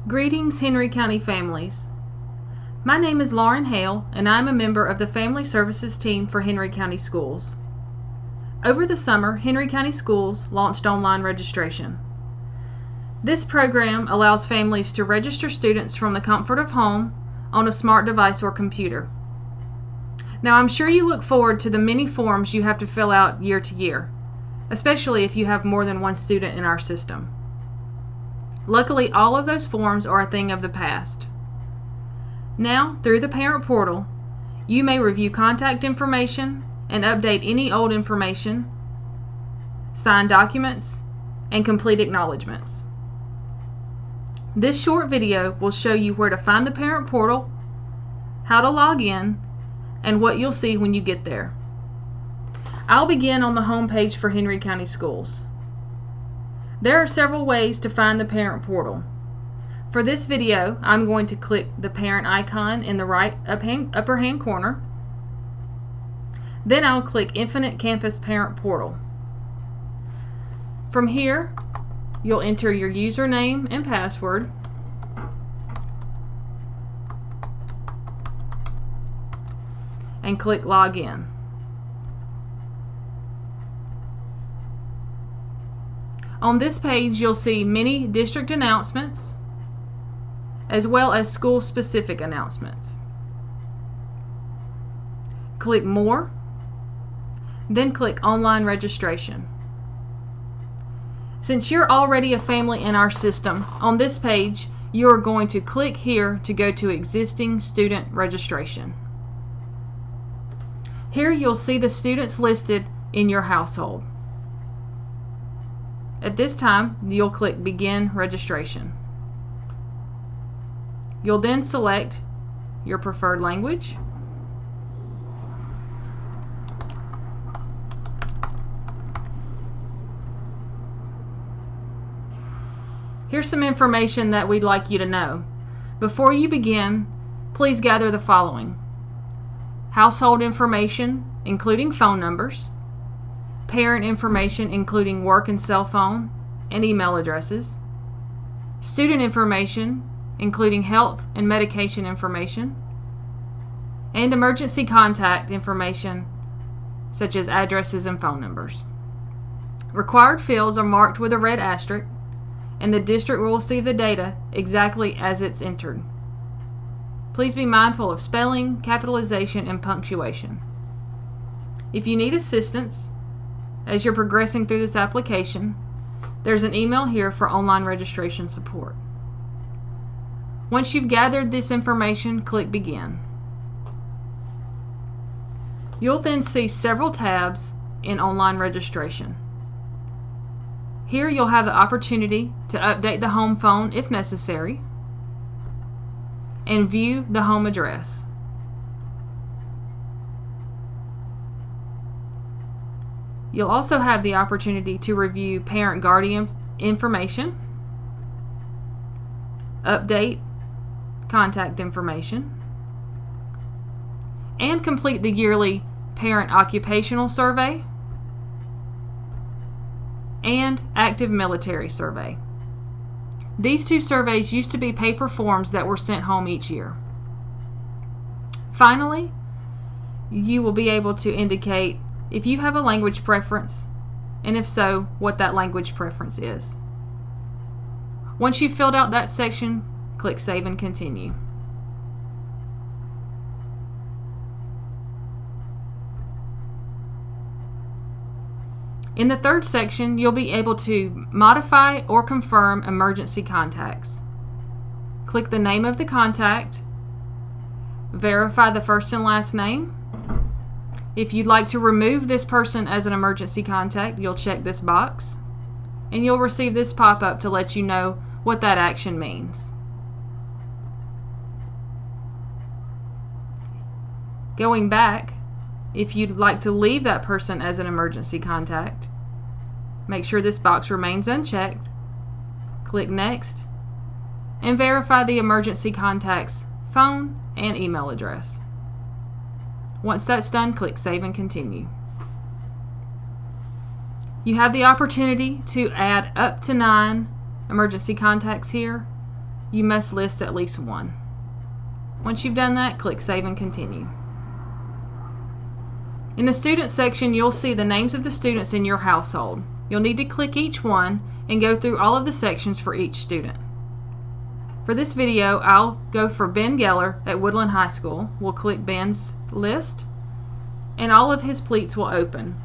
Greetings, Henry County families. My name is Lauren Hale, and I'm a member of the Family Services team for Henry County Schools. Over the summer, Henry County Schools launched online registration. This program allows families to register students from the comfort of home on a smart device or computer. Now, I'm sure you look forward to the many forms you have to fill out year to year, especially if you have more than one student in our system. Luckily, all of those forms are a thing of the past. Now, through the parent portal, you may review contact information and update any old information, sign documents, and complete acknowledgments. This short video will show you where to find the parent portal, how to log in, and what you'll see when you get there. I'll begin on the home page for Henry County Schools. There are several ways to find the parent portal. For this video, I'm going to click the parent icon in the right upper hand corner. Then I'll click Infinite Campus Parent Portal. From here, you'll enter your username and password. And click Login. On this page, you'll see many district announcements, as well as school-specific announcements. Click More, then click Online Registration. Since you're already a family in our system, on this page, you are going to click here to go to Existing Student Registration. Here you'll see the students listed in your household. At this time, you'll click Begin Registration. You'll then select your preferred language. Here's some information that we'd like you to know. Before you begin, please gather the following: household information, including phone numbers, parent information, including work and cell phone and email addresses, student information, including health and medication information, and emergency contact information, such as addresses and phone numbers. Required fields are marked with a red asterisk, and the district will see the data exactly as it's entered. Please be mindful of spelling, capitalization, and punctuation. If you need assistance as you're progressing through this application, there's an email here for online registration support. Once you've gathered this information, click Begin. You'll then see several tabs in online registration. Here you'll have the opportunity to update the home phone if necessary and view the home address. You'll also have the opportunity to review parent-guardian information, update contact information, and complete the yearly parent occupational survey and active military survey. These two surveys used to be paper forms that were sent home each year. Finally, you will be able to indicate if you have a language preference, and if so, what that language preference is. Once you've filled out that section, click Save and Continue. In the third section, you'll be able to modify or confirm emergency contacts. Click the name of the contact, verify the first and last name. If you'd like to remove this person as an emergency contact, you'll check this box, and you'll receive this pop-up to let you know what that action means. Going back, if you'd like to leave that person as an emergency contact, make sure this box remains unchecked, click Next, and verify the emergency contact's phone and email address. Once that's done, click Save and Continue. You have the opportunity to add up to 9 emergency contacts here, you must list at least one. Once you've done that, click Save and Continue. In the Student section, you'll see the names of the students in your household. You'll need to click each one and go through all of the sections for each student. For this video, I'll go for Ben Geller at Woodland High School. We'll click Ben's list, and all of his pleats will open.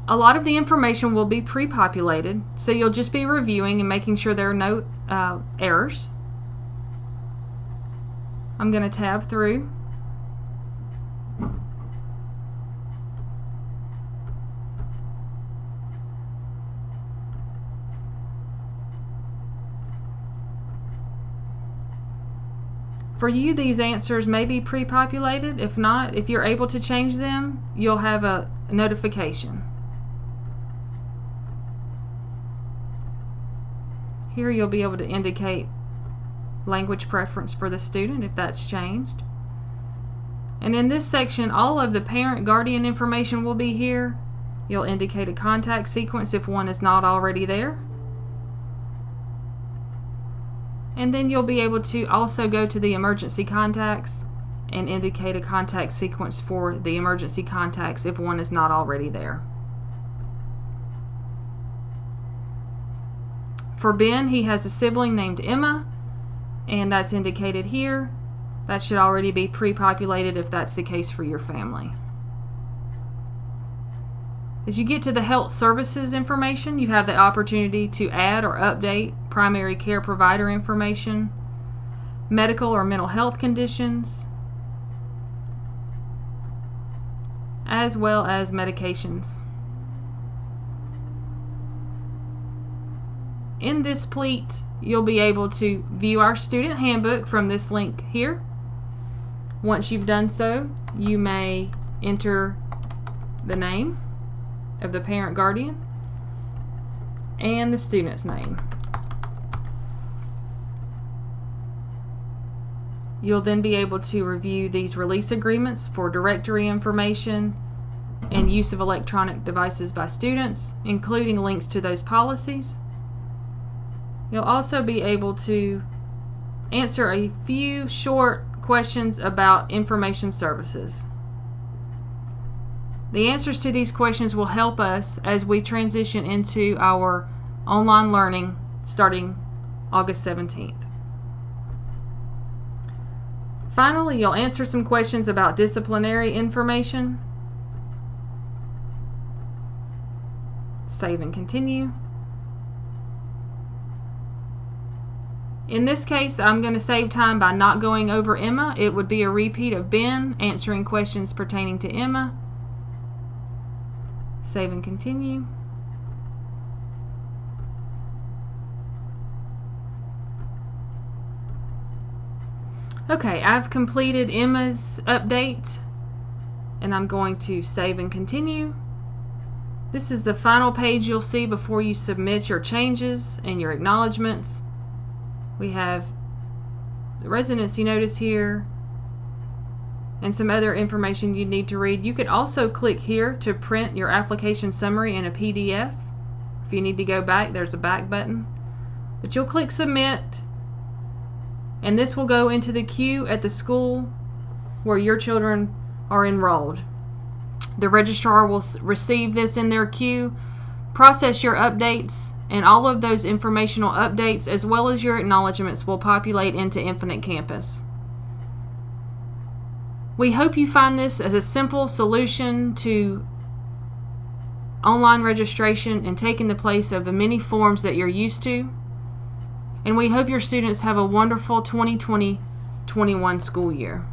A lot of the information will be pre-populated, so you'll just be reviewing and making sure there are no errors. I'm going to tab through. For you, these answers may be pre-populated. If not, if you're able to change them, you'll have a notification. Here you'll be able to indicate language preference for the student if that's changed. And in this section, all of the parent-guardian information will be here. You'll indicate a contact sequence if one is not already there. And then you'll be able to also go to the emergency contacts and indicate a contact sequence for the emergency contacts if one is not already there. For Ben, he has a sibling named Emma, and that's indicated here. That should already be pre-populated if that's the case for your family. As you get to the health services information, you have the opportunity to add or update primary care provider information, medical or mental health conditions, as well as medications. In this pleat, you'll be able to view our student handbook from this link here. Once you've done so, you may enter the name of the parent guardian and the student's name. You'll then be able to review these release agreements for directory information and use of electronic devices by students, including links to those policies. You'll also be able to answer a few short questions about information services. The answers to these questions will help us as we transition into our online learning starting August 17th. Finally, you'll answer some questions about disciplinary information. Save and continue. In this case, I'm going to save time by not going over Emma. It would be a repeat of Ben answering questions pertaining to Emma. Save and continue. Okay, I've completed Emma's update, and I'm going to save and continue. This is the final page you'll see before you submit your changes and your acknowledgments. We have the residency notice here and some other information you need to read. You could also click here to print your application summary in a PDF. If you need to go back, there's a back button. But you'll click submit, and this will go into the queue at the school where your children are enrolled. The registrar will receive this in their queue, process your updates, and all of those informational updates as well as your acknowledgments will populate into Infinite Campus. We hope you find this as a simple solution to online registration and taking the place of the many forms that you're used to. And we hope your students have a wonderful 2020-21 school year.